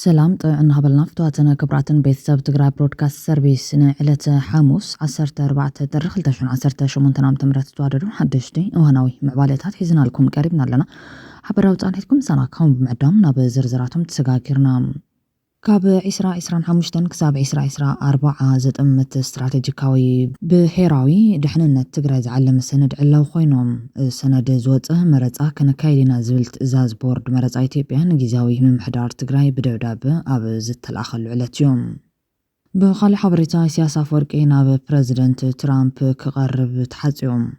سلام طيعنا هبلنا فتواتنا كبراتن بيتساب تقرأ برودكاست سيرفيس نعلة حاموس 14 درخل تشون 18 تمرات توادرون حدشتي وهناوي معباليتات حيزنا لكم قريبنا لنا حبراو تانيتكم سنة كون بمعدام ناب زرزراتهم تسقاكرنا كاب عسرا حمشتن كساب عسرا 4 زتأمت استراتيجيكاوي بحيراوي دحننا تقرأ زعلم السند علاو خوينهم سند زوته مرزا كان كايدنا زبلت ازاز بورد مرزا ايتيبيا نجيزاوي من محدار تقرأي بدوداب اب زت الاخل علتيوم بخالي حبريتا سياسة فورقينا ببريزيدنت ترامب كقرب تحزيوم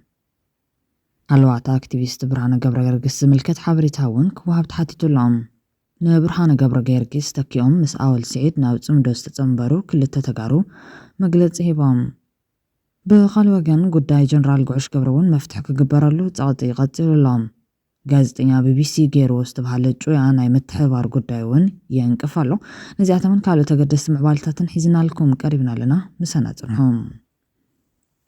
الوات اكتيفيست برهان قبرقرقس ملكت حبريتاون كوهب تحتيتو اللهم نبرهان قبرقرقس تكيوم مس اول سعيد ناوتسم دوست تنبرو كل تتقارو مقلت هيبام بخالي وقان قداي جنرال قعش قبرون مفتح كقبرالو تعطي غطير اللهم ጋዜጠኛ ቢቢሲ ገይሮ ዝተባሃለ ጩያን ናይ ምትሕብባር ጉዳይ እውን የንቅፋሎ ነዚያተመን ካልኦት ተገደስቲ ምዕባልታትን ሒዝናልኩም ቀሪብና ኣለና ምሳና ጽንሖም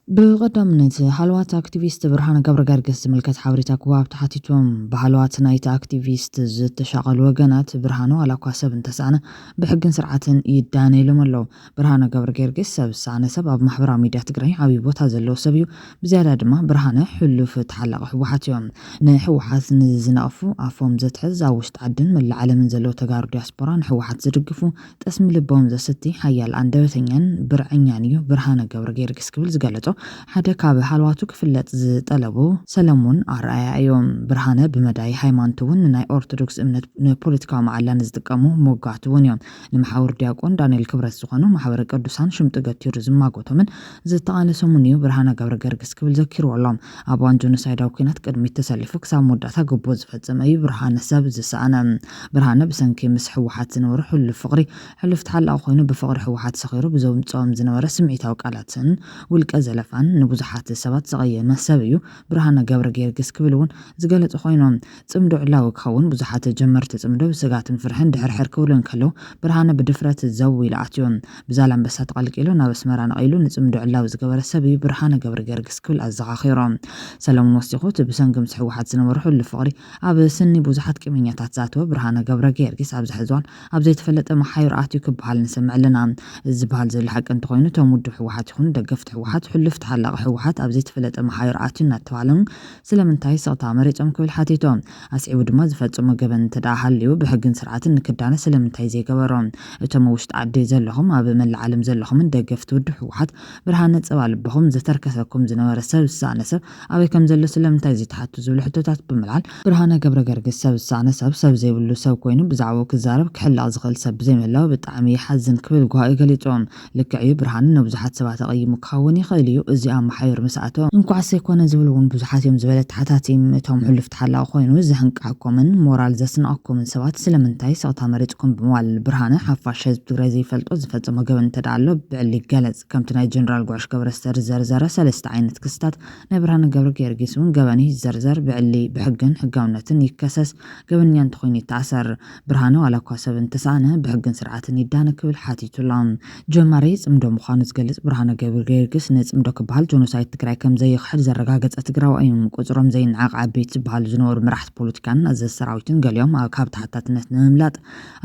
بقدمت حلوات اكتيفيست برهان قبرقرقس ملكت حوريتا كواب تحتيتهم بحلوات نايت اكتيفيست تشغل وقنات برهانو على كواسب انتسعنا بحقن سرعة يداني لملو برهان قبرقرقس سب السعنة سبب محبرا ميديا تقرأي عبيبوت هزلو سبيو بزيادة دما برهانه حلو فتحلق حوحات يوم نحوحات نزنقفو عفوم زتحز اوشت عدن من العالم نزلو تقارو دياسبورا نحوحات زرقفو تأسم لبوم زستي حيال عندوثنين برعنيانيو برهان قبرقرقس كبل زقالتو حدا كاب حلواتو كفلت طلبو سلمون ارأي ايوم برهانه بمداي هايمانتون ناي اورتودوكس امنت بوليتيكا معلان زدقمو موغاتون يوم نمحاور دياقون دانيل كبرت زخانو محاور قدوسان شمطقت يرزم ماغوتومن زتقال سمونيو برهانه قبرقرقس كبل زكيرو اللهم ابوان جونوسايداو كينات قدمي تسلفو كسام مداتا قبو زفصم اي برهانه سب زسانا برهانه بسنكي مسح وحات زنور حل فقري حلف تحلق خوينو بفقر حوحات صغيرو بزوم تصوم زنور سمعيتاو قالاتن والقزلفان نبوزحات السبات صغير ما سبيو برهان قبرقرقس كبلون زقالت خوينهم صمدو علاو كخون بوزحات جمرت صمدو بسقات فرحن دحر حركولن كلو برهان بدفرت زوي لعتيون بزالم بسات قلقيلو نابس مران قيلو نصمدو علاو زقبر سبيو برهان قبرقرقس كبل ازغاخيرهم سلام وسيخوت بسنقم سحوحات زنورحو لفقري اب سني بوزحات كمينياتات ذاتو برهان قبرقرقس اب زحزوان اب زي تفلت محاير اتيو كبحال نسمع لنا زبال زي الحق انت خوينو تمدو حوحات يخون دقفت حوحات حلفت حلق حوحات ابزي تفلت محاير اتنا تفعلن سلمنتاي سقطا مريصم كل حاتيتهم اسعيو دما زفصم جبن تداحليو بحقن سرعه نكدانه سلمنتاي زي جبرون اتم وشت عدي زلهم اب من العالم زلهم دقفت ود حوحات برهان صبال بهم زتركسكم زنور سب سانسب ابي كم زل سلمنتاي زي تحتو زول حتوتات بملعل برهان قبرقرقس سب سانسب سب زي بلو سب كوينو بزعو كزارب كحل ازغل سب زي ملاو بطعمي حزن كبل غاي غليطوم لكعي برهان نبزحات سبات قيم مكوني خيليو ازي محاير مساعته انكو عسى يكون زبلون بزحات يوم زبلت حتاتي متهم حلفت حلا خوينو زهنقعكمن مورال زسنقكم سبات سلمنتاي سقطا مريتكم بموال برهانه حفاش حزب تግራይ ዘይፈልጦ ዝፈጽሞ ገበን ተዳሎ ብዕሊ ገለጽ ከምቲ ናይ ጀነራል ጓሽ ገብረስተር ዘርዘረ ሰለስተ ዓይነት ክስታት ናይ ብርሃነ ገብረገርጊስን ገበኒ ዘርዘር ብዕሊ ብሕግን ሕጋውነትን ይከሰስ ገበንያ እንትኾይኑ ይታሰር ብርሃነ ዋላ ኳሰብን ተሳነ ብሕግን ስርዓትን ይዳነ ክብል ሓቲቱሎም ጀማሪ ጽምዶ ምዃኑ ዝገልጽ ብርሃነ ገብረገርጊስ ነጽምዶ ክበሃል ጆኖሳይድ ትግራይ ከም ዘይኽሕል ዘረጋገጸ ትግራዋይም ቁጽሮም ዘይንዓቅ ዓበይቲ ዝበሃሉ ዝነበሩ መራሕቲ ፖለቲካን ኣዘዝ ሰራዊትን ገሊኦም ካብ ተሓታትነት ንምምላጥ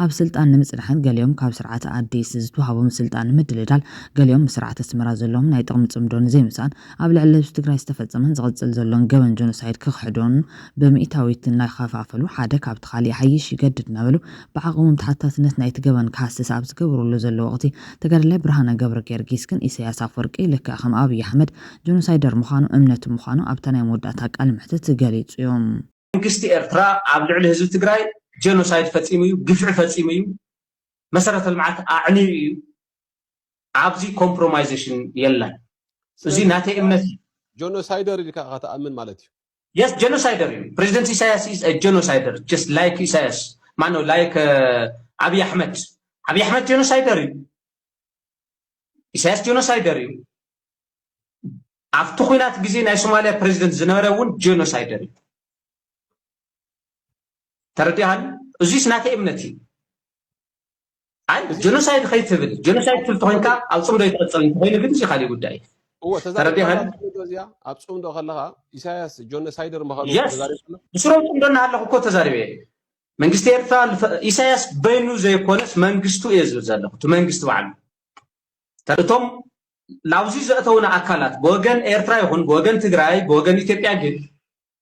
ኣብ ስልጣን ንምጽናሕን ገሊኦም ካብ ስርዓት ኣዲስ ዝተዋሃቦም ስልጣን ምድልዳል ገሊኦም ስርዓት ኣስመራ ዘለዎም ናይ ጥቕሚ ጽምዶን ዘይምሳን ኣብ ልዕሊ ህዝቢ ትግራይ ዝተፈጸመን ዝቕጽል ዘሎን ገበን ጆኖሳይድ ክኽሕዶን ብምኢታዊት ናይ ኸፋፈሉ ሓደ ካብ ተኻሊእ ሓይሽ ይገድድ ነበሉ ብዓቕሞም ተሓታትነት ናይቲ ገበን ካስስ ኣብ ዝገብርሉ ዘሎ ወቕቲ ተጋድላይ ብርሃነ ገብረገርጊስ ግን ኢሳያስ ኣፈወርቂ ልክዕ ከም ኣብይ ኣሕመድ ጆኖሳይደር ምዃኑ እምነት ምዃኑ ኣብታ ናይ መወዳእታ ቃል ምሕተት ገሊጹ እዮም መንግስቲ ኤርትራ ኣብ ልዕሊ ህዝቢ ትግራይ ጆኖሳይድ ፈጺሙ እዩ ግፍዒ ፈጺሙ እዩ መሰረተ ልምዓት ኣዕንዩ እዩ ኣብዚ ኮምፕሮማይዜሽን የለን እዚ ናተይ እምነት ጆኖሳይደር ኢልካ ከተኣምን ማለት እዩ yes genocider president Isaias is a genocider just like Isaias ማኖ like አብይ አህመድ genocider Isaias genocider ኣብቲ ኩናት ግዜ ናይ ሶማሊያ ፕሬዝዳንት ዝነበረውን genocider ተረዲሃን እዚ ናተይ እምነት እዩ አይ ጀኖሳይድ ከይትብል ጀኖሳይድ ትልተኮንካ ኣብ ጽምዶ ይተቀጽል ኮይኑ ግን እዚ ካሊ ጉዳይ ተረዲሃን ኣብ ጽምዶ ከለኻ ኢሳያስ ጆኖሳይደር መሃሉ ተዛሪብና ብስሮም ጽምዶና ኣለኹ እኮ ተዛሪበ መንግስት ኤርትራ ኢሳያስ በይኑ ዘይኮነስ መንግስቱ እየዝብል ዘለኹ እቲ መንግስቲ ባዕሉ እቶም ላውዚ ዘእተውና አካላት በወገን ኤርትራ ይኹን በወገን ትግራይ በወገን ኢትዮጵያ ግን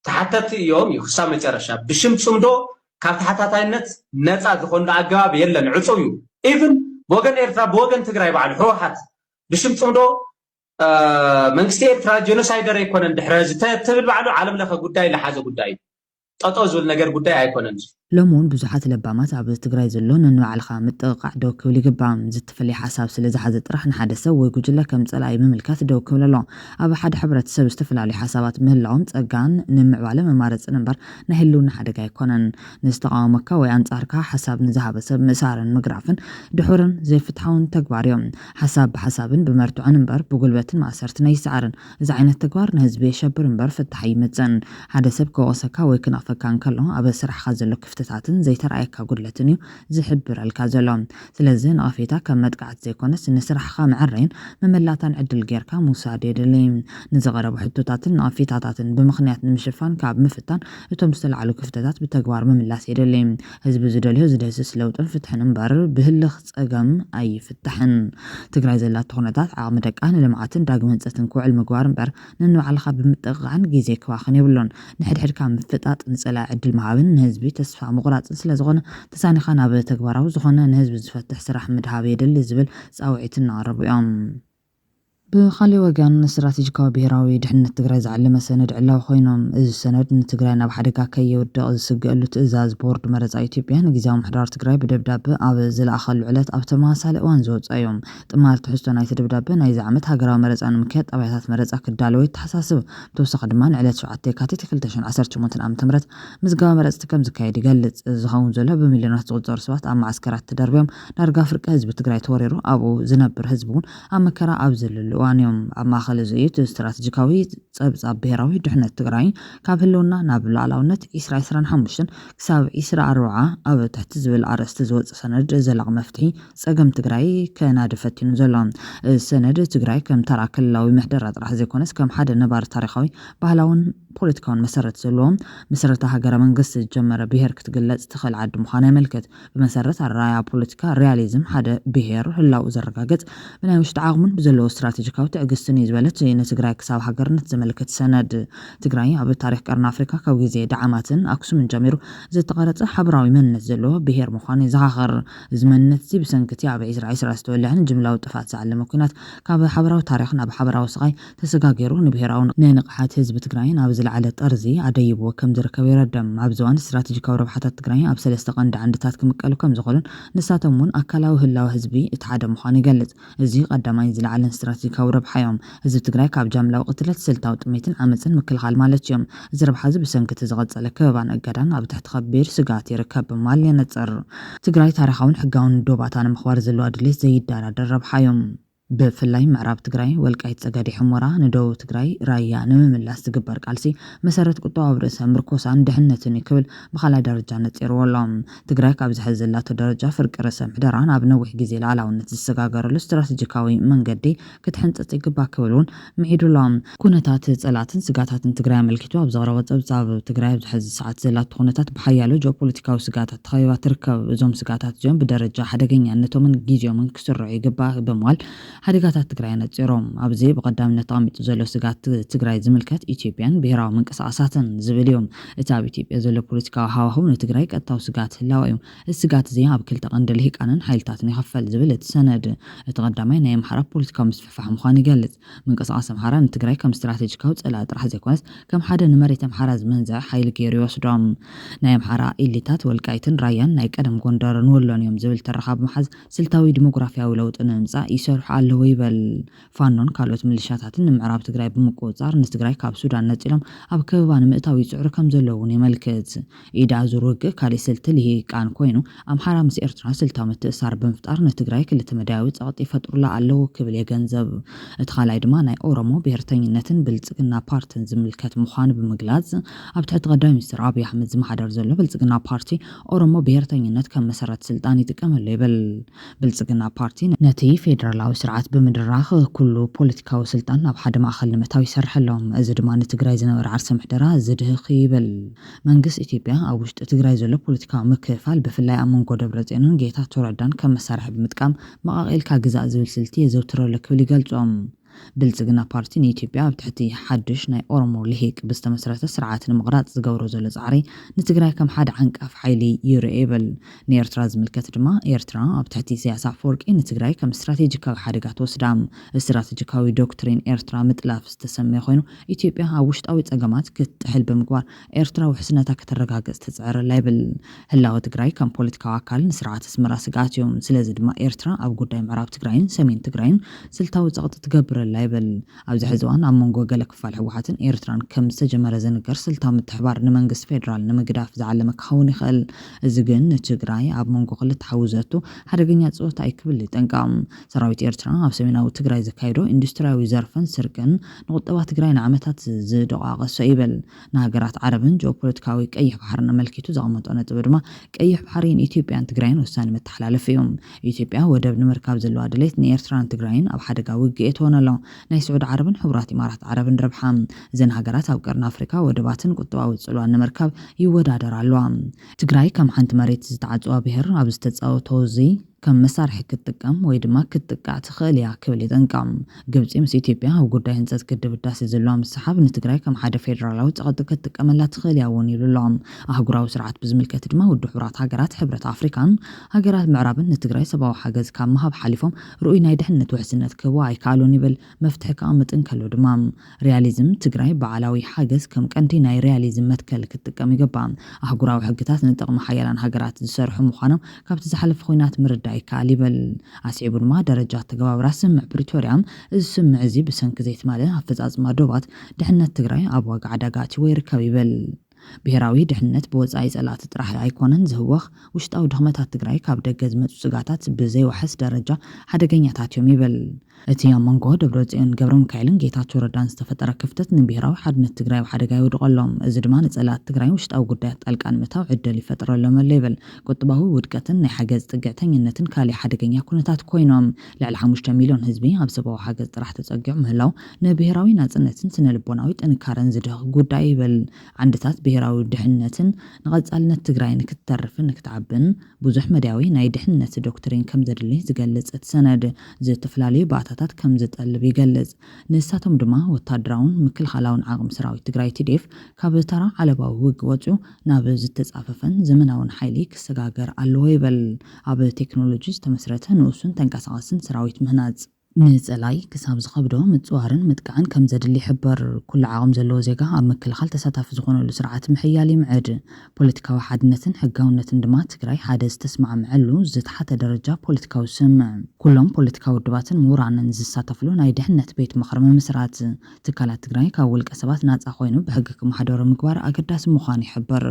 ተሓተቲ እዮም እዩ ክሳብ መጨረሻ ብሽም ጽምዶ ካብ ተሓታታይነት ነፃ ዝኾኑ አገባብ የለን ዕፁ እዩ ኢቭን በወገን ኤርትራ በወገን ትግራይ ባዕሉ ህወሓት ብሽም ጽምዶ መንግስቲ ኤርትራ ጄኖሳይደር ኣይኮነን ድሕረ ዝትብል ባዕሉ ዓለም ለኸ ጉዳይ ለሓዘ ጉዳይ ጠጦ ዝብል ነገር ጉዳይ ኣይኮነን لمون بزحات لبامات عبد تجري زلون إنه على خام تقع دوك ولي جبام زت فلي حساب سل زحزت راح نحدثه ويقول لك كم تسأل أي مملكات دوك ولا لا أبى حد حبرة تسوي استفل على حسابات من العام تأجان نمع على ممارس نمبر نهلون حد جاي كونن نستقام مكة وينت أركها حساب نذهب سب مسار مجرافن دحورن زي فتحون تجبار يوم حساب بحساب بمرتو نمبر بقول بيت ما صرتنا يسعرن زعين التجبار نهزبي شبر نمبر في التحيي متزن حدا سبك وسكا ويكن أفكان كله أبى سرح خزل لك تتعتن زي ترأيك قدلتني زحبر الكازلون سلزين أفيتا كمد قعد زي كونس نسرح خام عرين مملاتان عدل جيركا مساعدة اللي نزغرب حدوتاتن أفيتاتن بمخنيات نمشفان كعب مفتان وتمثل على كفتات بتجوار مملات اللي هزب زدليه زدهس لو تنفتح نمبر بهلخ أجم أي فتحن تجري زلات تغنيات عامدك أنا لمعتن داقمن ستنكوع المجوار مبر ننو على خاب متقعن جيزيك واخن يبلون نحد حد كام فتات نسأل عدل معاون هزبي تسفع مغرات سلا زغنا تساني خانا بتكبره وزغنا نهزب زفتح سرح مدهابي دل زبل ساوعيتنا عرب يوم بخلي وجان استراتيجيكا بهراوي دحنا تجري زعلم سند علاو خوينهم السند نتجري ناب حدقا كي يودق سجلو تأزاز بورد مرز ايتيوبيا نجزاو محضر تجري بدبداب او زل اخل علت او تماسال وان زوج ايوم تمار تحسو ناي تدبداب ناي زعمت هاجراو مرز ان مكيت ابيتات مرز اكل دالوي تحساسب توسق دمان علت شعاتي كاتي كلتشن 18 عام تمرت مزغا مرز تكم زكايد يقلص زخون زله بمليونات تقدر سوات ام معسكرات تدربيهم دارغا فرق حزب تجري توريرو ابو زنبر حزبون ام كرا ابزل وانيوم أما خلزيت استراتيجيكاوي صبصب بهراوي دحنا تجري كابلونا نابل علاونت إسرائيل سران حمشن كساب إسرائيل روعة أو تحت زبل عرست زوج سند زلق مفتحي سجم تجري كناد فتين زلان السند تجري كم ترى كلاوي محدرات راح زيكونس كم حدا نبار تاريخي بهلاون بوليتيكون مسرت زلوم مسرت هاجر من قصة جمرة بهر كتقلت تخل عد مخانة ملكت بمسرت الرايا بوليتيكا رياليزم حدا بهر هلا وزرقاقت بنا وش تعاون بزلو استراتيجيكاو تأجستني زبلت إن تجري كساب حجرنا تزملكت سند تجري عبر تاريخ قرن أفريقيا كوجزي دعماتن أكسو من جميرو زي تقارت حبراوي من نزلوه بهر مخاني زاخر زمنت زي بسنكتي عب إسرائيل استولي عن جملة وتفات على ممكنات كاب حبراو تاريخنا بحبراو صغي تسجاجرون بهراون ننقحات حزب تجري نابزل على أرزي عديب وكم دركب يردم عبزوان استراتيجيكا وربحات تجري أبسل استقند عند تاتكم قالوا كم زغلن نساتمون أكلوا هلا وحزبي اتحاد مخاني قلت زي قدام ينزل على استراتيجيكا وربحيهم حزب تجري كاب جاملة وقتلت سلطة وتميتن عمتن مكل خال مالت يوم زرب حزب سنكت زغط على كبان أجدان أب تحت خبير سجات يركب مال ينتصر تجري تاريخون حقون دوباتان مخوار زلوا أدليس زي الدار درب حيوم بفلاي معراب تجري والقايت سجادي حمرة ندو تجري رايا نمم اللاس تجبر قالسي مسرت قطع برس مركوس عند حنتني كل بخلا درجة نتير والله تجري كابز حزلات درجة فرق رسم حدران أبنوح جزيل على ونت السجاجر الاستراتيجيكاوي من قدي كتحنت تجبا كولون معيدو لام كونتات زلاتن سجاتات تجري ملكتوا بزغروات بزاب تجري بحز ساعات زلات كونتات بحيالو جوبوليتيكاو سجاتات تخيبات تركب زوم سجاتات جنب بدرجة حدا جنيا نتو من جيجو من كسر يجبا بموال حدقات تجري نتيروم أبزي بقدام نطامي تزلو سجات تجري زملكات إثيوبيان بهراو من قصاصاتن زبليوم إتابي إثيوبيا زلو بوليتيكا هاو نتجري كتاو سجات هلاويم السجات زي بكل تقندل هيك أنا حيلتاتني خفل زبلت سند تقدمين نايم حرب بوليتيكا مستفح مخاني قالت من قصاص محرم تجري كم استراتيجيكاو تسألات راح زي كويس كم حدا نمرت محرز منزع حيل كيريوس درام نايم حرا إليتات والكايتن رايان نايك أدم كوندر نولون يوم زبلت الرخاب محز سلتاوي ديموغرافيا ولوت أنمزع يسرح على ويبل فانون كالوت ملشاتاتن معراب تجري بمقوصار نستجري كاب سودان نتيلم أب كبان مئتاوي سعر كم زلوني ملكت إيدا زروج كالي سلت اللي كان كوينو أم حرام سيرتنا سلتا متأثر بمفتار نتجري كل تمداوي تعطي فتر لا علو كبل يجنزب ادخال عدمان أي أورمو بيرتين نتن بلتقنا بارتن زملكت مخان بمجلاز أب تتقدم مستر أبي أحمد زمحدر زلو بلتقنا بارتي أورمو بيرتين نت كم مسرت سلطاني تكمل بلتقنا بارتي نتي فيدرال أو سرعة ስርዓት ብምድራኽ ኩሉ ፖለቲካዊ ስልጣን ናብ ሓደ ማእኸል ንምእታው ይሰርሐሎም እዚ ድማ ንትግራይ ዝነበረ ዓርሰ ምሕደራ ዝድህኽ ይብል መንግስቲ ኢትዮጵያ ኣብ ውሽጢ ትግራይ ዘሎ ፖለቲካዊ ምክፍፋል ብፍላይ ኣብ መንጎ ደብረጽዮንን ጌታቸው ረዳን ከም መሳርሒ ብምጥቃም መቃቂልካ ግዛእ ዝብል ስልቲ የዘውትረሉ ክብል ይገልጾም ብልጽግና ፓርቲ ንኢትዮጵያ ኣብ ትሕቲ ሓድሽ ናይ ኦሮሞ ልሂቅ ብዝተመስረተ ስርዓት ንምቕራጽ ዝገብሮ ዘሎ ጻዕሪ ንትግራይ ከም ሓደ ዓንቃፍ ሓይሊ ይርአ ይብል ንኤርትራ ዝምልከት ድማ ኤርትራ ኣብ ትሕቲ ኢሳያስ አፈወርቂ ንትግራይ ከም ስትራቴጂካዊ ሓደጋ ትወስዳ ስትራቴጂካዊ ዶክትሪን ኤርትራ ምጥላፍ ዝተሰመየ ኮይኑ ኢትዮጵያ ኣብ ውሽጣዊ ጸገማት ክትጥሕል ብምግባር ኤርትራ ውሕስነታ ከተረጋግጽ ትጽዕረላ ይብል ህላወ ትግራይ ከም ፖለቲካዊ አካል ንስርዓት ኣስመራ ስጋኣት እዮም ስለዚ ድማ ኤርትራ ኣብ ጉዳይ ምዕራብ ትግራይን ሰሜን ትግራይን ስልታዊ ጸቕጢ ትገብር ላይብል ኣብዚ ሕዚ እዋን ኣብ መንጎ ገለ ክፋል ሕወሓትን ኤርትራን ከም ዝተጀመረ ዝንገር ስልታዊ ምትሕብባር ንመንግስቲ ፌደራል ንምግዳፍ ዝዓለመ ክኸውን ይኽእል እዚ ግን ንትግራይ ኣብ መንጎ ክልተ ሓውዘቱ ሓደገኛ ፀወታ ይክብል ይጠንቀቕ ሰራዊት ኤርትራ ኣብ ሰሜናዊ ትግራይ ዘካይዶ ኢንዱስትሪያዊ ዘርፍን ስርቅን ንቁጠባ ትግራይ ንዓመታት ዝደቃቐሰ ይብል ንሃገራት ዓረብን ጂኦፖለቲካዊ ቀይሕ ባሕርን መልኪቱ ዘቕመጦ ነጥብ ድማ ቀይሕ ባሕሪ ንኢትዮጵያን ትግራይን ወሳኒ መተሓላለፊ እዮም ኢትዮጵያ ወደብ ንምርካብ ዘለዋ ድሌት ንኤርትራን ትግራይን ኣብ ሓደጋ ውግእ ትሆነሎ ናይ ስዑድ ዓረብን ሕቡራት ኢማራት ዓረብን ረብሓ እዘን ሃገራት ኣብ ቀርኒ ኣፍሪካ ወደባትን ቁጠባዊ ጽልዋን ንምርካብ ይወዳደራ ኣለዋ ትግራይ ከም ሓንቲ መሬት ዝተዓጽዋ ብሄር ኣብ ዝተጻወቶ እዚ ከም መሳርሒ ክትጥቀም ወይ ድማ ክትጥቃዕ ትኽእል እያ ክብል ይጠንቀቕ ግብፂ ምስ ኢትዮጵያ ኣብ ጉዳይ ህንፀት ግድብ ህዳሴ ዘለዋ ምስሓብ ንትግራይ ከም ሓደ ፌደራላዊ ጸቕጢ ክትጥቀመላ ትኽእል እያ እውን ይብሉ ኣለዎም ኣህጉራዊ ስርዓት ብዝምልከት ድማ ውድብ ሕቡራት ሃገራት ሕብረት ኣፍሪካን ሃገራት ምዕራብን ንትግራይ ሰብኣዊ ሓገዝ ካብ ምሃብ ሓሊፎም ርኡይ ናይ ድሕንነት ውሕስነት ክህቡ ኣይከኣሉን ይብል መፍትሒ ከቕምጥን ከሎ ድማ ሪያሊዝም ትግራይ በዓላዊ ሓገዝ ከም ቀንዲ ናይ ሪያሊዝም መትከል ክትጥቀም ይግባእ ኣህጉራዊ ሕግታት ንጥቕሚ ሓያላን ሃገራት ዝሰርሑ ምዃኖም ካብቲ ዝሓለፈ ኩናት ምርዳ ይከኣል ይብል ኣስዒቡ ድማ ደረጃ ተገባብራ ስምዕ ፕሪቶርያ እዚ ስምዕ እዚ ብሰንኪ ዘይትማልአ ኣፈጻጽማ ዶባት ድሕነት ትግራይ ኣብ ዋጋ ዕዳጋ ኣትይዎ ይርከብ ይብል ብሄራዊ ድሕነት ብወጻኢ ጸላእቲ ጥራሕ ኣይኮነን ዝህወኽ ውሽጣዊ ድኽመታት ትግራይ ካብ ደገ ዝመጹ ስጋታት ብዘይወሓስ ደረጃ ሓደገኛታት እዮም ይብል እቲ ኣብ መንጎ ደብረጽዮን ገብረ ሚካኤልን ጌታቸው ረዳን ዝተፈጠረ ክፍተት ንብሄራዊ ሓድነት ትግራይ ሓደጋ ይውድቐሎም እዚ ድማ ንጸላእቲ ትግራይ ውሽጣዊ ጉዳያት ጣልቃ ንምእታው ዕድል ይፈጥረሎም ኣሎ ይብል ቁጥባዊ ውድቀትን ናይ ሓገዝ ጥግዕተኝነትን ካልእ ሓደገኛ ኩነታት ኮይኖም ልዕሊ 5 ሚልዮን ህዝቢ ኣብ ሰብኣዊ ሓገዝ ጥራሕ ተጸጊዑ ምህላው ንብሄራዊ ናጽነትን ስነልቦናዊ ጥንካረን ዝድህኽ ጉዳይ ይብል ዓንድታት ብሄራዊ ድሕነትን ንቐጻልነት ትግራይ ንክትተርፍን ንክትዓብን ብዙሕ መድያዊ ናይ ድሕነት ዶክትሪን ከም ዘድሊ ዝገልጽ እቲ ሰነድ ዝተፈላለዩ ባእታታት ከም ዝጠልብ ይገልጽ ንሳቶም ድማ ወታደራውን ምክልኻላውን ዓቕሚ ሰራዊት ትግራይ TDF ካብ ተራ ዓለባዊ ውግ ወፂኡ ናብ ዝተጻፈፈን ዘመናውን ሓይሊ ክሰጋገር ኣለዎ ይብል ኣብ ቴክኖሎጂ ዝተመስረተ ንኡሱን ተንቀሳቐስን ሰራዊት ምህናጽ ንጸላይ ክሳብ ዝኸብዶ ምጽዋርን ምጥቃዕን ከም ዘድሊ ይሕበር ኩሉ ዓቕም ዘለዎ ዜጋ ኣብ ምክልኻል ተሳታፊ ዝኾነሉ ስርዓት ምሕያል ይምዕድ ፖለቲካዊ ሓድነትን ሕጋውነትን ድማ ትግራይ ሓደ ዝተስማዕምዐሉ ዝተሓተ ደረጃ ፖለቲካዊ ስምዕ ኩሎም ፖለቲካዊ ውድባትን ምሁራንን ዝሳተፍሉ ናይ ድሕነት ቤት ምኽሪ ምምስራት ትካላት ትግራይ ካብ ውልቀ ሰባት ናጻ ኮይኑ ብሕጊ ክመሓደሩ ምግባር ኣገዳሲ ምዃኑ ይሕበር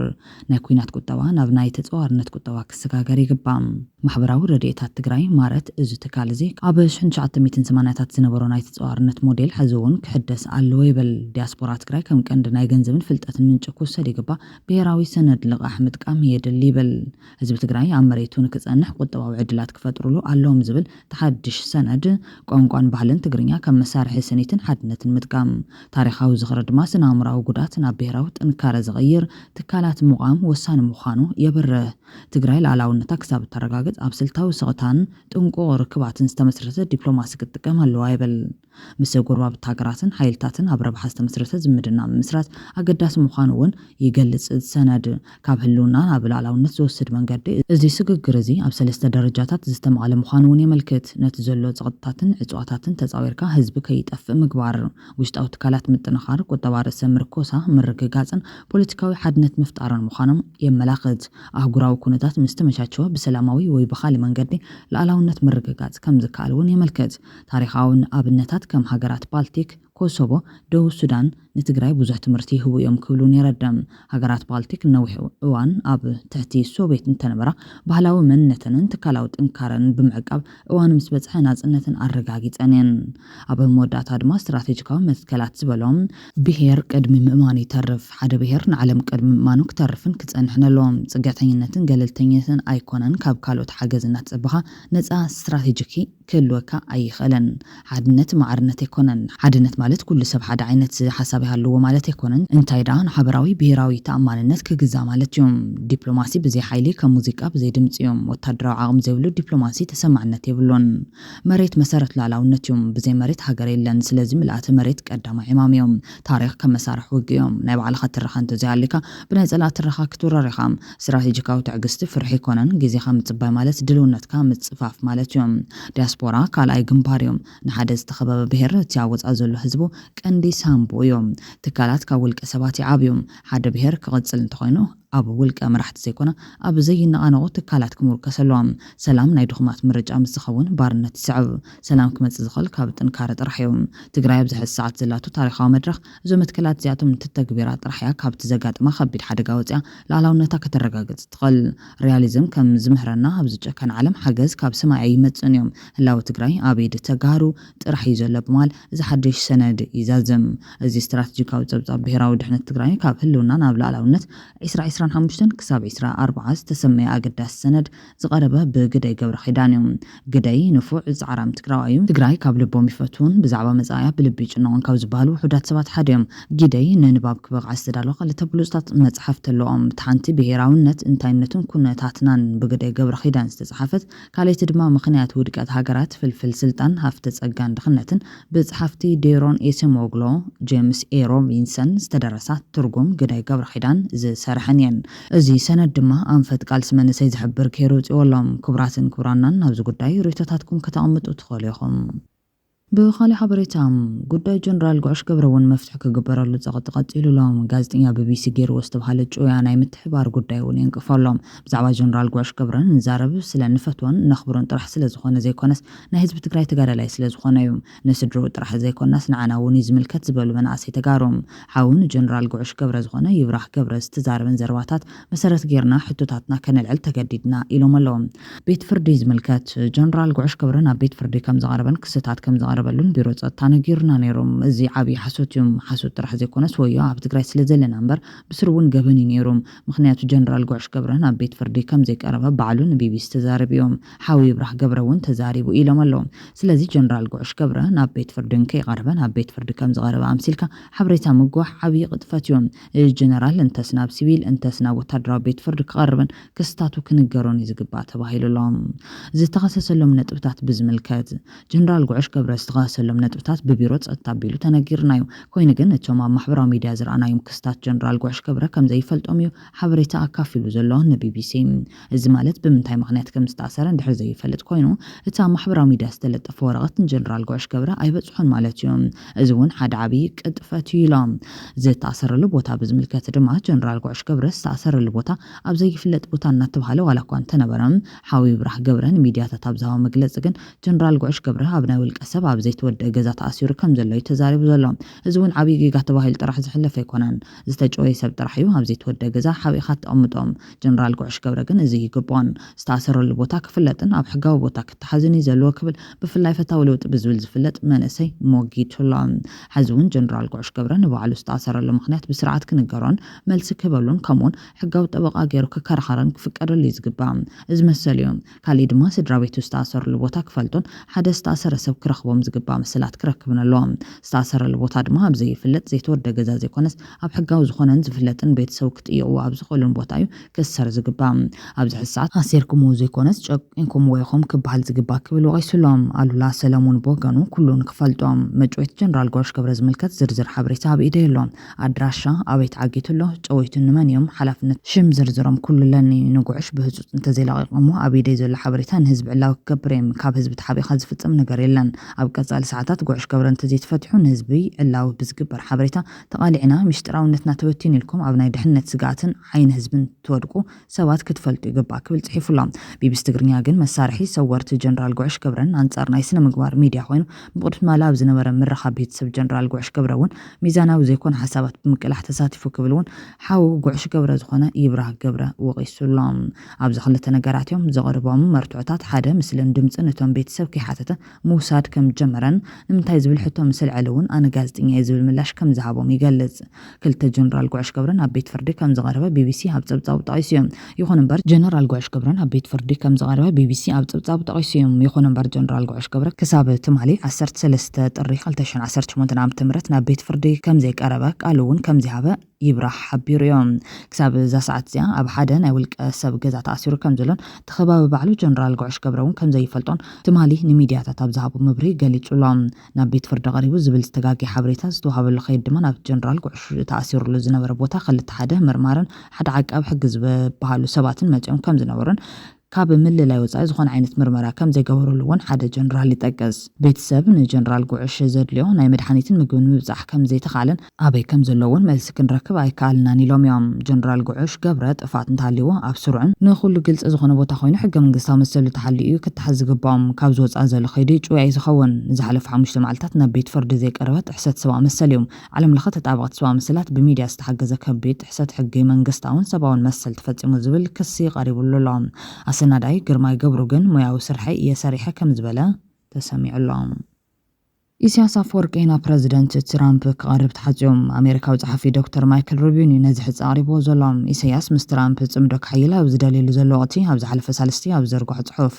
ናይ ኩናት ቁጠባ ናብ ናይ ተጻዋርነት ቁጠባ ክሰጋገር ይግባእ ማሕበራዊ ረድኤታት ትግራይ ማረት እዚ ትካል እዚ ኣብ 1980ታት ዝነበሮ ናይ ተጻዋርነት ሞዴል ሕዚ እውን ክሕደስ ኣለዎ ይብል ዲያስፖራ ትግራይ ከም ቀንዲ ናይ ገንዘብን ፍልጠትን ምንጭ ክውሰድ ይግባእ ብሄራዊ ሰነድ ልቓሕ ምጥቃም የድሊ ይብል ህዝቢ ትግራይ ኣብ መሬቱ ንክጸንሕ ቁጠባዊ ዕድላት ክፈጥሩሉ ኣለዎም ዝብል ተሓድሽ ሰነድ ቋንቋን ባህልን ትግርኛ ከም መሳርሒ ስኒትን ሓድነትን ምጥቃም ታሪኻዊ ዝኽሪ ድማ ስነ-ኣእምሮኣዊ ጉዳት ናብ ብሄራዊ ጥንካረ ዝቕይር ትካላት ምቋም ወሳኒ ምዃኑ የብርህ ትግራይ ላዕላውነታ ክሳብ እተረጋግጽ ኣብ ስልታዊ ስቕታን ጥንቁቕ ርክባትን ዝተመስረተ ዲፕሎማሲ ክትጥቀም ኣለዋ ይብል ምስ ጎረባብቲ ሃገራትን ሓይልታትን ኣብ ረብሓ ዝተመስረተ ዝምድና ምምስራት ኣገዳሲ ምዃኑ እውን ይገልጽ ሰነድ ካብ ህልውና ናብ ላዕላውነት ዝወስድ መንገዲ እዚ ስግግር እዚ ኣብ 3 ደረጃታት ዝተመቐለ ምዃኑ እውን የመልክት ነቲ ዘሎ ጸቕጥታትን ዕጽዋታትን ተጻዊርካ ህዝቢ ከይጠፍእ ምግባር ውሽጣዊ ትካላት ምጥንኻር ቁጠባ ርእሰ ምርኮሳ ምርግጋጽን ፖለቲካዊ ሓድነት ምፍጣርን ምዃኖም የመላኽት ኣህጉራዊ ኩነታት ምስ ተመቻቸወ ብሰላማዊ ወይ ብኻልእ መንገዲ ላዕላውነት ምርግጋጽ ከም ዝከኣል እውን የመልክት ታሪኻውን ኣብነታት ከም ሃገራት ባልቲክ ኮሶቮ ደቡብ ሱዳን ንትግራይ ብዙሕ ትምህርቲ ይህቡ እዮም ክብሉን የረድም ሃገራት ባልቲክ ነዊሕ እዋን ኣብ ትሕቲ ሶቪየት እንተነበራ ባህላዊ መንነተንን ትካላዊ ጥንካረን ብምዕቃብ እዋን ምስ በፅሐ ናጽነትን ኣረጋጊፀን እየን ኣብ መወዳእታ ድማ ስትራቴጂካዊ መትከላት ዝበሎም ብሄር ቅድሚ ምእማኑ ይተርፍ ሓደ ብሄር ንዓለም ቅድሚ ምእማኑ ክተርፍን ክጸንሕን ኣለዎም ጽግዕተኝነትን ገለልተኝነትን ኣይኮነን ካብ ካልኦት ሓገዝ እናትጽብኻ ነፃ ስትራቴጂኪ ክህልወካ ኣይኽእለን ሓድነት ማዕርነት ኣይኮነን ሓድነት ማለት ኩሉ ሰብ ሓደ ዓይነት ሓሳብ ይሃልዎ ማለት ኣይኮነን እንታይ ዳ ንሓበራዊ ብሄራዊ ተኣማንነት ክግዛ ማለት እዮም ዲፕሎማሲ ብዘይ ሓይሊ ከም ሙዚቃ ብዘይ ድምፂ እዮም ወታደራዊ ዓቕሚ ዘይብሉ ዲፕሎማሲ ተሰማዕነት የብሎን መሬት መሰረት ላላውነት እዮም ብዘይ መሬት ሃገር የለን ስለዚ ምልኣተ መሬት ቀዳማይ ዕማም እዮም ታሪኽ ከም መሳርሒ ውግእ እዮም ናይ ባዕልኻ ትረኻ እንተዘይሃልካ ብናይ ጸላእ ትረኻ ክትወረር ኢኻ ስትራቴጂካዊ ትዕግስቲ ፍርሒ ይኮነን ግዜኻ ምጽባይ ማለት ድልውነትካ ምጽፋፍ ማለት እዮም ዲያስፖራ ካልኣይ ግንባር እዮም ንሓደ ዝተኸበበ ብሄር እቲ ኣብ ወፃእ ዘሎ ህዝቡ ቀንዲ ሳምቦ እዮም ትካላት ካብ ውልቀ ሰባት ይዓብዮም ሓደ ብሄር ክቕጽል እንተኾይኑ ኣብ ውልቀ መራሕቲ ዘይኮነ ኣብ ዘይነቓነቑ ትካላት ክምርከስ ኣለዎም ሰላም ናይ ድኹማት ምርጫ ምስ ዝኸውን ባርነት ይስዕብ ሰላም ክመጽእ ዝኽእል ካብ ጥንካረ ጥራሕ እዮም ትግራይ ኣብ ዝሕዚ ሰዓት ዘላቱ ታሪኻዊ መድረኽ እዞም መትከላት እዚኣቶም እንትተግቢራ ጥራሕ እያ ካብቲ ዘጋጥማ ከቢድ ሓደጋ ወፂኣ ላዕላውነታ ከተረጋግጽ ትኽእል ሪያሊዝም ከም ዝምህረና ኣብ ዝጨከነ ዓለም ሓገዝ ካብ ሰማይ ኣይመጽእን እዮም ህላዊ ትግራይ ኣብ ኢድ ተጋሩ ጥራሕ እዩ ዘሎ ብማል እዚ ሓድሽ ሰነድ ይዛዝም እዚ ስትራቴጂካዊ ጸብጻብ ብሄራዊ ድሕነት ትግራይ ካብ ህልውና ናብ ላዕላውነት 25 ክሳብ 24 ዝተሰመየ ኣገዳሲ ሰነድ ዝቐረበ ብግደይ ገብረ ኺዳን እዮም ግደይ ንፉዕ ጻዕራም ትግራይ ካብ ልቦም ይፈትውን ብዛዕባ መጻያ ብልቢ ይጭነቑን ካብ ዝበሃሉ ውሑዳት ሰባት ሓደ እዮም ግደይ ንንባብ ክበቕዓ ዝተዳለወ ክልተ ብሉጽታት መጽሓፍቲ ኣለዎም ሓንቲ ብሄራውነት እንታይነትን ኩነታትናን ብግደይ ገብረ ኺዳን ዝተጻሕፈት ካልኣይቲ ድማ ምኽንያት ውድቀት ሃገራት ፍልፍል ስልጣን ሃፍተ ጸጋን ድኽነትን ብጸሓፍቲ ዴሮን ኤሰሞግሎ ጄምስ ኤ ሮቢንሰን ዝተደረሳ ትርጉም ግደይ ገብረ ኺዳን ዝሰርሐን እዚ ሰነድ ድማ ኣንፈት ቃልሲ መንሰይ ዝሕብር ገይሩ ወፂዎሎም ክቡራትን ክቡራናን ኣብዚ ጉዳይ ርእቶታትኩም ከተቐምጡ ትኽእሉ ኢኹም ብኻልእ ሓበሬታ ጉዳይ ጀነራል ጉዕሽ ገብረውን መፍትሒ ክግበረሉ ጸቕጢ ቀፂሉሎም ጋዜጠኛ ቢቢሲ ገይርዎ ዝተባሃለ ጩያ ናይ ምትሕባር ጉዳይ እውን የንቅፈሎም ብዛዕባ ጀነራል ጉዕሽ ገብረን ንዛረብ ስለ ንፈትዎን ነኽብሮን ጥራሕ ስለ ዝኾነ ዘይኮነስ ናይ ህዝቢ ትግራይ ተጋዳላይ ስለ ዝኾነ እዩ ንስድሮ ጥራሕ ዘይኮነስ ንዓና እውን ዝምልከት ዝበሉ መናእሰይ ተጋሮም ሓውን ጀነራል ጉዕሽ ገብረ ዝኾነ ይብራህ ገብረ ዝተዛረበን ዘረባታት መሰረት ጌርና ሕቶታትና ከነልዕል ተገዲድና ኢሎም ኣለዎም ቤት ፍርዲ ዝምልከት ጀነራል ጉዕሽ ገብረ ናብ ቤት ፍርዲ ከም ዝቐረበን ክስታት ከም በሉን ቢሮ ጸጥታ ነጊርና ነይሮም እዚ ዓቢ ሓሶት እዮም ሓሶት ጥራሕ ዘይኮነስ ወዮ ኣብ ትግራይ ስለ ዘለና እምበር ብስር እውን ገበን ነይሮም ምክንያቱ ጀነራል ጉዕሽ ገብረ ናብ ቤት ፍርዲ ከም ዘይቀረበ ባዕሉ ንቢቢሲ ተዛሪቡ እዮም ሓዊ ይብራህ ገብረ እውን ተዛሪቡ ኢሎም ኣለዎም ስለዚ ጀነራል ጉዕሽ ገብረ ናብ ቤት ፍርዲ ከይቀረበ ናብ ቤት ፍርዲ ከም ዝቐረበ ኣምሲልካ ሓበሬታ ምግዋሕ ዓቢ ቅጥፈት እዮም ጀነራል እንተስ ናብ ሲቪል እንተስ ናብ ወታደራዊ ቤት ፍርዲ ክቐርብን ክስታቱ ክንገሮን ዝግባእ ተባሂሉሎም ዝተኸሰሰሎም ነጥብታት ብዝምልከት ጀነራል ጉዕሽ ገብረ ዝተኸሰሎም ነጥብታት ብቢሮ ጸጥታ ኣቢሉ ተነጊርናዩ ኮይኑ ግን እቶም ኣብ ማሕበራዊ ሚድያ ዝረኣናዮም ክስታት ጀነራል ጉዕሽ ገብረ ከም ዘይፈልጦም እዩ ሓበሬታ ኣካፊሉ ዘሎ ንቢቢሲ እዚ ማለት ብምንታይ ምኽንያት ከም ዝተኣሰረ እንድሕር ዘይፈልጥ ኮይኑ እቲ ኣብ ማሕበራዊ ሚድያ ዝተለጠፈ ወረቐት ጀነራል ጉዕሽ ገብረ ኣይበጽሑን ማለት እዩ እዚ እውን ሓደ ዓብዪ ቅጥፈት እዩ ኢሎም ዝተኣሰረሉ ቦታ ብዝምልከት ድማ ጀነራል ጉዕሽ ገብረ ዝተኣሰረሉ ቦታ ኣብ ዘይፍለጥ ቦታ እናተባሃለ ዋላ እኳ እንተነበረ ሓዊ ይብራህ ገብረ ንሚድያታት ኣብ ዝሃቦ መግለፂ ግን ጀነራል ጉዕሽ ገብረ ኣብ ናይ ውልቀ ሰብ ኣብ ዘይተወደአ ገዛ ተኣሲሩ ከም ዘሎ እዩ ተዛሪቡ ዘሎ እዚ እውን ዓብዪ ጌጋ ተባሂሉ ጥራሕ ዝሕለፍ ኣይኮነን ዝተጨወየ ሰብ ጥራሕ እዩ ኣብ ዘይተወደአ ገዛ ሓቢእኻ ተቐምጦም ጀነራል ጉዕሽ ገብረ ግን እዚ ይግባኦን ዝተኣሰረሉ ቦታ ክፍለጥን ኣብ ሕጋዊ ቦታ ክተሓዝን እዩ ዘለዎ ክብል ብፍላይ ፈታዊ ለውጢ ብዝብል ዝፍለጥ መንእሰይ ሞጊቱሎም ሕዚ እውን ጀነራል ጉዕሽ ገብረ ንባዕሉ ዝተኣሰረሉ ምክንያት ብስርዓት ክንገሮን መልሲ ክህበሉን ከምኡውን ሕጋዊ ጠበቓ ገይሩ ክከራኸረን ክፍቀደሉ እዩ ዝግባእ እዚ መሰል እዮም ካሊእ ድማ ስድራ ቤቱ ዝተኣሰረሉ ቦታ ክፈልጡን ሓደ ዝተኣሰረ ሰብ ክረኽቦም ዝግባእ መሰላት ክረክብን ኣለዎም ዝተኣሰረሉ ቦታ ድማ ኣብ ዘይፍለጥ ዘይተወደአ ገዛ ዘይኮነስ ኣብ ሕጋዊ ዝኾነን ዝፍለጥን ቤተሰብ ክትጥይቕዎ ኣብ ዝኽእሉን ቦታ እዩ ክእሰር ዝግባእ ኣብዚ ሕዚ ሰዓት ኣሲርኩምዎ ዘይኮነስ ጨቂንኩምዎ ኢኹም ክበሃል ዝግባእ ክብል ወቒሱሎም ኣሉላ ሰለሙን ብወገኑ ኩሉን ክፈልጦም መጭወት ጀነራል ጉዕሽ ገብረ ዝምልከት ዝርዝር ሓበሬታ ኣብ ኢደ የሎም ኣድራሻ ኣበይ ተዓጊቱሎ ጨወይቱ ንመን እዮም ሓላፍነት ሽም ዝርዝሮም ኩሉ ለኒ ንጉዕሽ ብህፁፅ እንተዘይለቒቖሞ ኣብ ኢደይ ዘሎ ሓበሬታ ንህዝቢ ዕላዊ ክገብር እዮም ካብ ህዝቢ ተሓቢኻ ዝፍፀም ነገር የለን ኣብ ቀጻሊ ሰዓታት ጉዕሽ ገብረ እንተዘይ ተፈትሑ ንህዝቢ ዕላዊ ብዝግበር ሓበሬታ ተቃሊዕና ምሽጥራውነትና ተበቲን ኢልኩም ኣብ ናይ ድሕነት ስጋትን ዓይን ህዝብን ትወድቁ ሰባት ክትፈልጡ ይግባእ ክብል ጽሒፉሎም ቢቢሲ ትግርኛ ግን መሳርሒ ሰወርቲ ጀነራል ጉዕሽ ገብረን አንጻር ናይ ስነ ምግባር ሚድያ ኮይኑ ብቅድመ ማላብ ዝነበረ ምረኻብ ቤተሰብ ጀነራል ጉዕሽ ገብረ እውን ሚዛናዊ ዘይኮነ ሓሳባት ብምቅላሕ ተሳቲፉ ክብል እውን ሓው ጉዕሽ ገብረ ዝኾነ ይብራህ ገብረ ወቂሱሎም ኣብዚ ክልተ ነገራት እዮም ዘቕርቦም መርቱዕታት ሓደ ምስልን ድምፅን እቶም ቤተሰብ ከይሓተተ ምውሳድ ከም ጀመረን ንምንታይ ዝብል ሕቶ ምስል ዕለውን ኣነ ጋዜጠኛ ዝብል ምላሽ ከም ዝሃቦም ይገልጽ ክልተ ጀነራል ጉዕሽ ገብረን ኣብ ቤት ፍርዲ ከም ዝቐረበ ቢቢሲ ኣብ ፀብፃቡ ጠቂሱ እዮም ይኹን እምበር ጀነራል ጉዕሽ ገብረን ኣብ ቤት ፍርዲ ከም ዝቐረበ ቢቢሲ ኣብ ፀብፃቡ ጠቂሱ እዮም ይኹን እምበር ጀነራል ጉዕሽ ገብረ ክሳብ ትማሊ 13 ጥሪ 2018 ዓ.ም ናብ ቤት ፍርዲ ከም ዘይቀረበ ቃል እውን ከም ዝሃበ ይብራህ ሓቢሩ እዮም ክሳብ እዛ ሰዓት እዚኣ ኣብ ሓደ ናይ ውልቀ ሰብ ገዛ ተኣሲሩ ከም ዘሎን ተኸባቢ ባዕሉ ጀነራል ጉዕሽ ገብረ እውን ከም ዘይፈልጦን ትማሊ ንሚድያታት ኣብ ዝሃቦ ምብሪ ገሊጹሎም ናብ ቤት ፍርዲ ቀሪቡ ዝብል ዝተጋጊ ሓበሬታ ዝተዋሃበሉ ኸይድ ድማ ናብ ጀነራል ጉዕሽ ተኣሲሩሉ ዝነበረ ቦታ ክልተ ሓደ ምርማርን ሓደ ዓቃቢ ሕጊ ዝበሃሉ ሰባትን መፅኦም ከም ዝነበሩን ካብ ምልላይ ወፃኢ ዝኾነ ዓይነት ምርመራ ከም ዘይገበሩሉ እውን ሓደ ጀነራል ይጠቅስ ቤተሰብ ንጀነራል ጉዕሽ ዘድልዮ ናይ መድሓኒትን ምግብን ምብፃሕ ከም ዘይተኻለን ኣበይ ከም ዘለውን መልሲ ክንረክብ ኣይከኣልናን ኢሎም እዮም ጀነራል ጉዕሽ ገብረ ጥፋት እንተሃልይዎ ኣብ ስሩዕን ንኹሉ ግልፂ ዝኾነ ቦታ ኮይኑ ሕገ መንግስታዊ መሰሉ ተሓልዩ እዩ ክትሓዝ ዝግባኦም ካብ ዝወፃእ ዘሎ ኸይዲ ጭውያይ ዝኸውን ንዝሓለፉ 5 መዓልታት ናብ ቤት ፍርዲ ዘይቀረበ ጥሕሰት ሰብኣዊ መሰል እዮም ዓለም ለኸ ተጣበቕቲ ሰብኣዊ መሰላት ብሚድያ ዝተሓገዘ ከቢድ ጥሕሰት ሕጊ መንግስታውን ሰብኣውን መሰል ተፈፂሙ ዝብል ክሲ ቀሪቡሉ ኣሎ ሰናዳይ ግርማይ ገብሩ ግን ሙያዊ ስርሐይ እየሰሪሐ ከም ዝበለ ተሰሚዑሎም ኢሳያስ አፈወርቂ ናብ ፕረዚደንት ትራምፕ ክቐርብ ተሓፂዮም ኣሜሪካዊ ጸሓፊ ዶክተር ማይክል ሩቢን ነዚ ሕዚ ኣቕሪቦ ዘሎም ኢሳያስ ምስ ትራምፕ ጽምዶ ክሓይል ኣብ ዝደልየሉ ዘሎ ወቕቲ ኣብ ዝሓለፈ ሳልስቲ ኣብ ዘርግሖ ጽሑፍ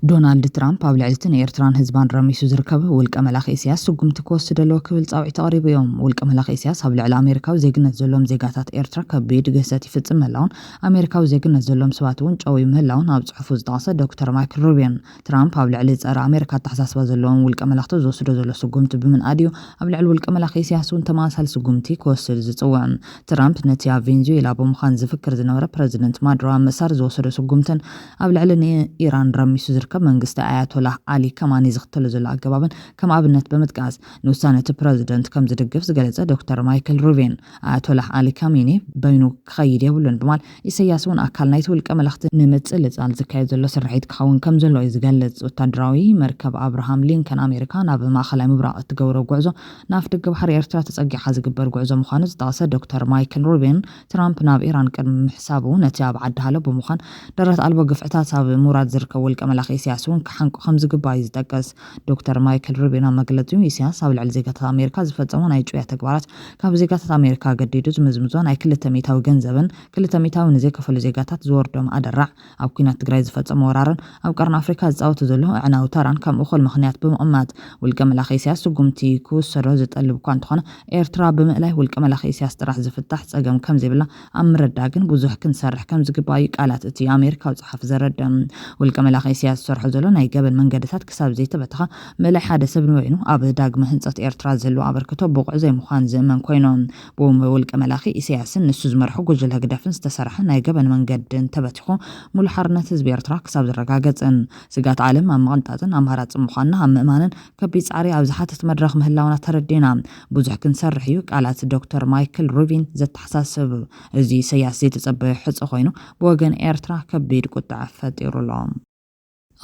ዶናልድ ትራምፕ ኣብ ልዕልቲ ንኤርትራን ህዝባን ረሚሱ ዝርከብ ውልቀ መላኺ ኢሳያስ ስጉምቲ ክወስድ ኣለዎ ክብል ጻውዒት ተቕሪቡ እዮም ውልቀ መላኺ ኢሳያስ ኣብ ልዕሊ ኣሜሪካዊ ዜግነት ዘሎም ዜጋታት ኤርትራ ከቢድ ገሰት ይፍጽም ምህላውን ኣሜሪካዊ ዜግነት ዘሎም ሰባት እውን ጨው ምህላውን ኣብ ጽሑፉ ዝጠቐሰ ዶክተር ማይክል ሩቢን ትራምፕ ኣብ ልዕሊ ጸረ ኣሜሪካ ተሓሳስባ ዘለዎም ውልቀ መላኽቲ ዝወስዶ ዘሎ ስጉምቲ ብምንኣድ እዩ ኣብ ልዕሊ ውልቀ መላኺ ኢሳያስ እውን ተመሳሳሊ ስጉምቲ ክወስድ ዝጽውዕ ትራምፕ ነቲ ኣብ ቬንዙዌላ ብምዃን ዝፍክር ዝነበረ ፕረዚደንት ማዱሮ ኣብ ምእሳር ዝወሰዶ ስጉምትን ኣብ ልዕሊ ንኢራን ረሚሱ ዝርከብ መንግስቲ አያቶላህ አሊ ከማኒ ዝኽተሉ ዘሎ ኣገባብን ከም ኣብነት በመጥቃስ ንውሳነ እቲ ፕረዚደንት ከም ዝድግፍ ዝገለጸ ዶክተር ማይክል ሩቢን አያቶላህ አሊ ካሚኒ በይኑ ክኸይድ የብሉን ብማል ኢሳያስ እውን ኣካል ናይቲ ውልቀ መላኽቲ ንምጽልጻል ዝካየድ ዘሎ ስርሒት ክኸውን ከም ዘሎ እዩ ዝገልጽ ወታደራዊ መርከብ አብርሃም ሊንከን ኣሜሪካ ናብ ማእኸላይ ምብራቕ እትገብሮ ጉዕዞ ናብ ደገ ባሕሪ ኤርትራ ተጸጊዓ ዝግበር ጉዕዞ ምዃኑ ዝጠቐሰ ዶክተር ማይክል ሩቢን ትራምፕ ናብ ኢራን ቅድሚ ምሕሳቡ ነቲ ኣብ ዓዲ ሃሎ ብምዃን ደረት ኣልቦ ግፍዕታት ኣብ ሙራድ ዝርከብ ውልቀ መላኺ ኢሳያስ እውን ክሓንቁ ከም ዝግባእ እዩ ዝጠቅስ ዶክተር ማይክል ሩቢን ኣብ መግለጺኡ ኢሳያስ ኣብ ልዕሊ ዜጋታት ኣሜሪካ ዝፈጸሙ ናይ ጭውያ ተግባራት ካብ ዜጋታት ኣሜሪካ ገዲዱ ዝምዝምዞ ናይ 200 ገንዘብን 200 ንዘይከፈሉ ዜጋታት ዝወርዶም ኣደራዕ ኣብ ኩናት ትግራይ ዝፈጸሙ ወራርን ኣብ ቀርኒ ኣፍሪካ ዝፃወቱ ዘሎ ዕናዊ ተራን ከም እኹል ምኽንያት ብምቕማጥ ውልቀ መላኺ ኢሳያስ ስጉምቲ ክውሰዶ ዝጠልብ እኳ እንተኾነ ኤርትራ ብምእላይ ውልቀ መላኺ ኢሳያስ ጥራሕ ዝፍታሕ ጸገም ከም ዘይብላ ኣብ ምርዳእ ግን ብዙሕ ክንሰርሕ ከም ዝግባእ እዩ ቃላት እቲ ኣሜሪካዊ ጸሓፊ ዘረድም ውልቀ መላኺ ኢሳያስ ዝሰርሖ ዘሎ ናይ ገበን መንገድታት ክሳብ ዘይተበተኻ ምእላይ ሓደ ሰብ ንበይኑ ኣብ ዳግመ ህንፀት ኤርትራ ዘለዎ ኣበርክቶ ብቑዕ ዘይምዃን ዝእመን ኮይኖም ብውልቀ መላኺ ኢሳያስን ንሱ ዝመርሑ ጉጅለ ህግደፍን ዝተሰርሐ ናይ ገበን መንገድን ተበቲኹ ሙሉእ ሓርነት ህዝቢ ኤርትራ ክሳብ ዝረጋገፅን ስጋት ዓለም ኣብ መቐንጣጥን ኣማራፂ ምዃንና ኣብ ምእማንን ከቢድ ጻዕሪ ኣብ ዝሓተት መድረኽ ምህላውና ተረዲና ብዙሕ ክንሰርሕ እዩ ቃላት ዶክተር ማይክል ሩቢን ዘተሓሳስብ እዚ ኢሳያስ ዘይተጸበየ ሕጾ ኮይኑ ብወገን ኤርትራ ከቢድ ቁጣዕ ፈጢሩሎም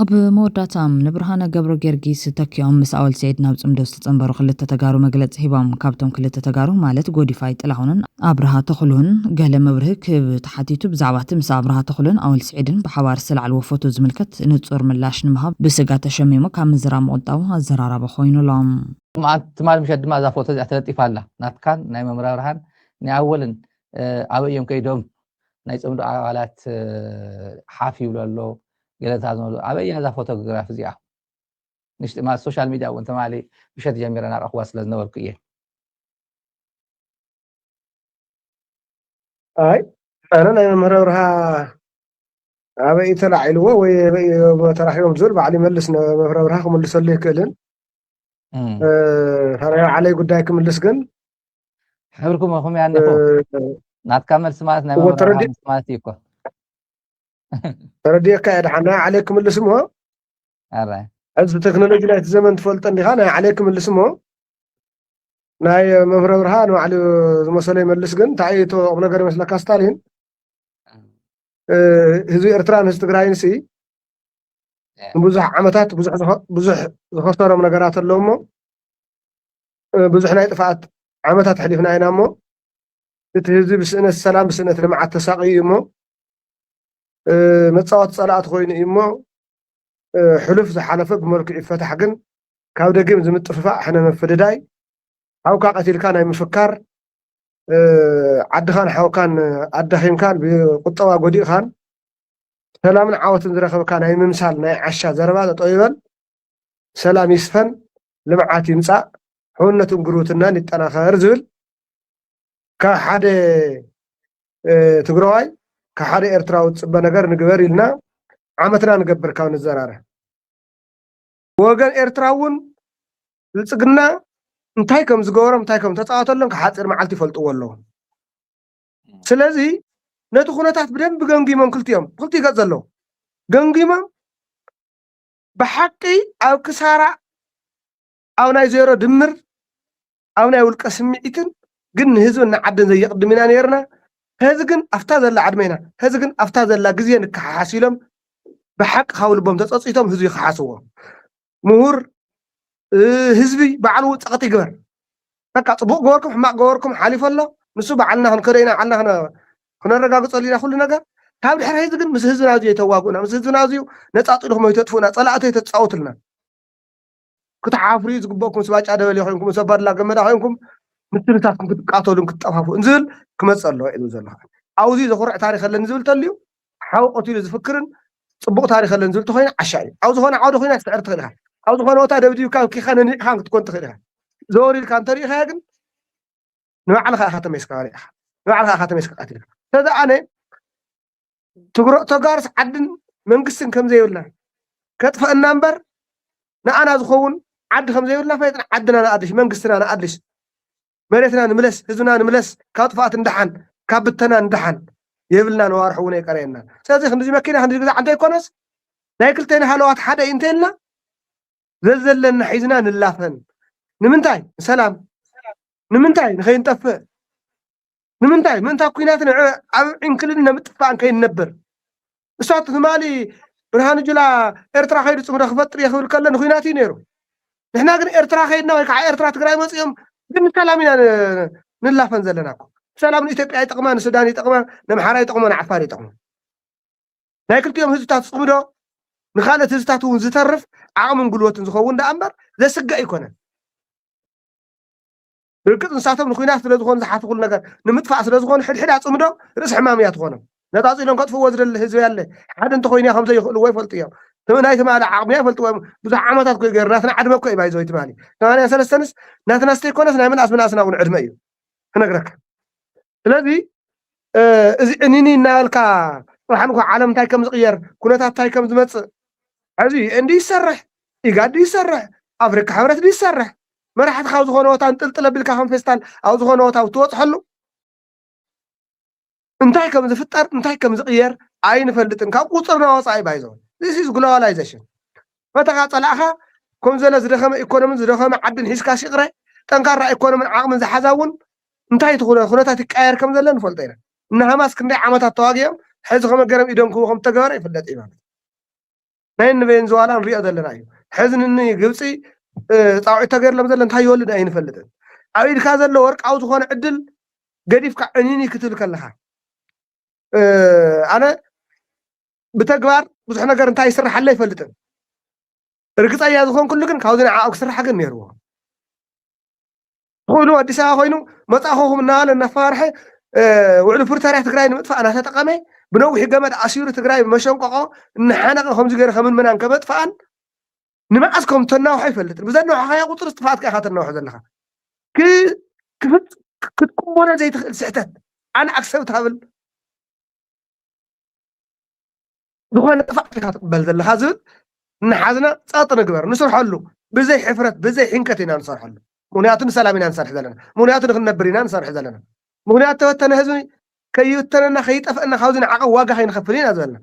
ኣብ መወዳእታ ንብርሃነ ገብረ ጌርጊስ ተኪኦም ምስ ኣወል ሰዒድ ናብ ጽምዶ ዝተጸንበሩ ክልተ ተጋሩ መግለጺ ሂቦም ካብቶም ክልተ ተጋሩ ማለት ጎዲፋይ ጥላሁንን ኣብርሃ ተኽሉን ገለ መብርህ ክብተሓቲቱ ብዛዕባ እቲ ምስ ኣብርሃ ተኽሉን ኣወል ሰዒድን ብሓባር ዝተላዕልዎ ፎቶ ዝምልከት ንጹር ምላሽ ንምሃብ ብስጋት ተሸሚሙ ካብ ምዝራብ ምቁጣቡ ኣዘራረበ ኮይኑሎም ትማል ምሸት ድማ እዛ ፎቶ እዚኣ ተለጢፋ ኣላ ናትካን ናይ መምራ ብርሃን ናይ ኣወልን ኣበዮም ከይዶም ናይ ጽምዶ ኣባላት ሓፍ ይብሉ ኣሎ ገለታ ዝመሉ ኣበያ እዛ ፎቶግራፍ እዚኣ ንሽጢ ማ ሶሻል ሚድያ እውን ተማሊ ምሸት ጀሚረና ረኽባ ስለ ዝነበርኩ እየ ኣይ ኣነ ናይ መምህር ብርሃ ኣበይ ተላዒልዎ ወይ ተራኺቦም ዝብል ባዕሊ መልስ መምህር ብርሃ ክምልሰሉ ይክእልን ፈራዮ ዓለይ ጉዳይ ክምልስ ግን ሕብርኩም ኹም ያነኹ ናትካ መልስ ማለት ናይ መምህር ብርሃ ማለት እዩ እኮ ترديك يا دحنا عليكم اللي اسمه أرى از تكنولوجي نايت زمن تفلطني خا ناي عليكم الاسمو ناي ممر برهان وعلي مسألة ملس جن تعيتو أبنا قريب مثل كاستالين هذي إرتران هستقراين سي بزح عمتات بزح خسارة من قرات اللومو بزح نايت فات عمتات حليفنا ينامو تهزي بسنة السلام بسنة مع التساقي يمو متصوت صلاة خوين يمو حلف زحلفة بملك يفتح جن كاودا جيم زي متفق إحنا مفرداي أو كاقتل كان يمفكر عد خان حاو كان عد كان بقطوة قدي خان سلام عاوت نزرخ كان هي ممثال ناي عشا زربا طيبا سلام يسفن لمعات يمصا حونتم قروتنا نتناخر زل كحد تقرواي كحد إرتراو تصب نجار نجبر لنا عمتنا نجبر كون الزرارة وقال إرتراون لصقنا انتاي كم زغورم انتاي كم تጻወተሎም ከሓጽር መዓልቲ ይፈልጥዎ ኣለዎ ስለዚ ነቲ ኩነታት ብደንብ ገንጊሞም ክልቲኦም ክልቲ ይገጽ ኣለዎ ገንጊሞም ብሓቂ ኣብ ክሳራ ኣብ ናይ ዜሮ ድምር ኣብ ናይ ውልቀ ስምዒትን ግን ህዝብና ዓድን ዘየቅድም ኢና ነርና ህዝ ግን ኣፍታ ዘላ ዓድመና ህዝ ግን ኣፍታ ዘላ ግዜ ንከሓሓስ ኢሎም ብሓቂ ካውልቦም ተጸጽይቶም ህዝቢ ይከሓስዎ ምሁር ህዝቢ ባዕሉ ጸቕጥ ይግበር በቃ ጽቡቕ ገበርኩም ሕማቅ ገበርኩም ሓሊፍ ኣሎ ንሱ ባዕልና ክንከደይና ዓልና ክነረጋግጾ ሊና ኩሉ ነገር ካብ ድሕሪ ህዝቢ ግን ምስ ህዝብና ኣዝዩ የተዋጉእና ምስ ህዝብና ኣዝዩ ነጻጽኢልኩም ይተጥፉና ጸላእቶ የተጻወቱልና ክትሓፍሪ ዝግበአኩም ምስ ባጫ ደበል ኮይንኩም ምስ ኣባድላ ገመዳ ኮይንኩም ምትንታትኩም ክትቃተሉን ክትጠፋፉን ዝብል ክመጽእ ኣለዎ ኢሉ ዘሎ ኣብዚ ዘኹርዕ ታሪክ ኣለኒ ዝብል ተልዩ ሓው ቀቲሉ ዝፍክርን ጽቡቕ ታሪክ ኣለኒ ዝብል ተኮይና ዓሻ እዩ ኣብ ዝኾነ ዓውደ ኮይና ክትዕር ትኽእል ኢኻ ኣብ ዝኾነ ቦታ ደብዲብካ ኪኻ ነኒዕኻ ክትኮን ትኽእል ኢኻ ዘወሪድካ እንተሪኢኻ ግን ንባዕልኻ ኢኻ ተመይስካ ኢኻ ንባዕልኻ ኢኻ ተመይስካ ቀቲልካ ስለዚ ኣነ ተጋርስ ዓድን መንግስትን ከም ዘይብልና ከጥፈአና እምበር ንኣና ዝኸውን ዓዲ ከም ዘይብልና ፈይጥና ዓድና ንኣድልሽ መንግስትና ንኣድልሽ መሬትና ንምለስ ህዝብና ንምለስ ካብ ጥፋኣት እንዳሓን ካብ ብተና እንዳሓን የብልና ነዋርሑ እውን የቀረየና ስለዚ ክንዚ መኪና ክንዚ ግዛ ዓንተ ይኮነስ ናይ ክልተና ሃለዋት ሓደ እንተልና ዘዘለና ሒዝና ንላፈን ንምንታይ ሰላም ንምንታይ ንኸይንጠፍእ ንምንታይ ምንታይ ኩናት ኣብ ዕንክልን ንምጥፋእን ከይንነብር እሷት ትማሊ ብርሃኑ ጁላ ኤርትራ ከይዱ ጽምዶ ክፈጥር የኽብል ከሎ ንኩናት እዩ ነይሩ ንሕና ግን ኤርትራ ከይድና ወይ ከዓ ኤርትራ ትግራይ መጽኦም ግን ሰላም ኢና ንላፈን ዘለና እኮ ሰላም ንኢትዮጵያ ይጠቕማ ንሱዳን ይጠቕማ ንኣምሓራ ይጠቕሞ ንዓፋር ይጠቕሞ ናይ ክልቲኦም ህዝብታት ጽምዶ ንኻልኦት ህዝብታት እውን ዝተርፍ ዓቕምን ጉልበትን ዝኸውን ዳኣ እምበር ዘስጋእ ይኮነን ብርግጥ ንሳቶም ንኩናት ስለ ዝኾኑ ዝሓቱ ኩሉ ነገር ንምጥፋእ ስለ ዝኾኑ ሕድሕድ ኣጽምዶ ርእሲ ሕማም እያ ትኾኖም ነጣጺሎም ከጥፍዎ ዝደሊ ህዝቢ ያለ ሓደ እንተኮይኑ ከም ዘይኽእልዎ ይፈልጡ እዮም ናይ ትማሊ ዓቕሚ ይፈልጥዎ ብዙሕ ዓመታት ኮይ ገይሩ ናትና ዓድመ እኮ ይባይ ዘወይ ትማሊ 83 ናትና ስተይኮነስ ናይ መናእስ መናእስና እውን ዕድመ እዩ ክነግረካ ስለዚ እዚ እኒኒ እናበልካ ጥራሕን እኳ ዓለም እንታይ ከም ዝቕየር ኩነታት እንታይ ከም ዝመፅእ ሕዚ እንዲ ይሰርሕ ኢጋዲ ይሰርሕ ኣፍሪካ ሕብረት ዲ ይሰርሕ መራሕቲ ካብ ዝኾነ ቦታ እንጥልጥለ ቢልካ ከም ፌስታል ኣብ ዝኾነ ቦታ ትወፅሐሉ እንታይ ከም ዝፍጠር እንታይ ከም ዝቕየር ኣይንፈልጥን ካብ ቁፅር ናወፃኢ ባይዞ this is globalization ፈተኻ ፀላእኻ ከም ዘለ ዝደኸመ ኢኮኖምን ዝደኸመ ዓድን ሒዝካ ሲቕረ ጠንካራ ኢኮኖምን ዓቕምን ዝሓዛ እውን እንታይ ትኾነ ኩነታት ይቀየር ከም ዘለ ንፈልጦ ኢና እና ሃማስ ክንደይ ዓመታት ተዋጊኦም ሕዚ ከመገረም ኢዶም ክቡ ከም ተገበረ ይፍለጥ እዩ ማለት ናይ ንቬንዙዋላ ንሪኦ ዘለና እዩ ሕዚ ንግብፂ ጣውዒት ተገይርሎም ዘሎ እንታይ ይወልድ ኣይንፈልጥን ኣብ ኢድካ ዘሎ ወርቃዊ ዝኾነ ዕድል ገዲፍካ ዕኒኒ ክትብል ከለኻ ኣነ ብተግባር ብዙሕ ነገር እንታይ ይስራሕ ኣለ ይፈልጥን ርግፀኛ ዝኾን ኩሉ ግን ካብዚ ንዓኡ ክስራሕ ግን ነይርዎ ኮይኑ ኣዲስ ኣበባ ኮይኑ መፃኸኹም እናበለ እናፈርሐ ውዕሉ ፕሪቶርያ ትግራይ ንምጥፋእ እናተጠቐመ ብነዊሕ ገመድ ኣሲሩ ትግራይ መሸንቆቆ እናሓነቐ ከምዚ ገይረ ከምንመናን ከመጥፋእን ንመዓዝ ከም ተናውሖ ይፈልጥን ብዘናውሖ ቁፅር ጥፋኣትካ ኢኻ ተናውሖ ዘለኻ ክትቅበሎ ዘይትኽእል ስሕተት ኣነ ኣክሰብት ሃብል ዝኾነ ጥፋኣት ኢኻ ትቅበል ዘለኻ ዝብል እናሓዝና ፀጥ ንግበር ንስርሐሉ ብዘይ ሕፍረት ብዘይ ሕንከት ኢና ንሰርሐሉ ምክንያቱ ንሰላም ኢና ንሰርሕ ዘለና ምክንያቱ ንክንነብር ኢና ንሰርሕ ዘለና ምክንያቱ ተበተነ ህዝቢ ከይበተነና ከይጠፍአና ካብዚ ንዓቐብ ዋጋ ከይንኸፍል ኢና ዘለና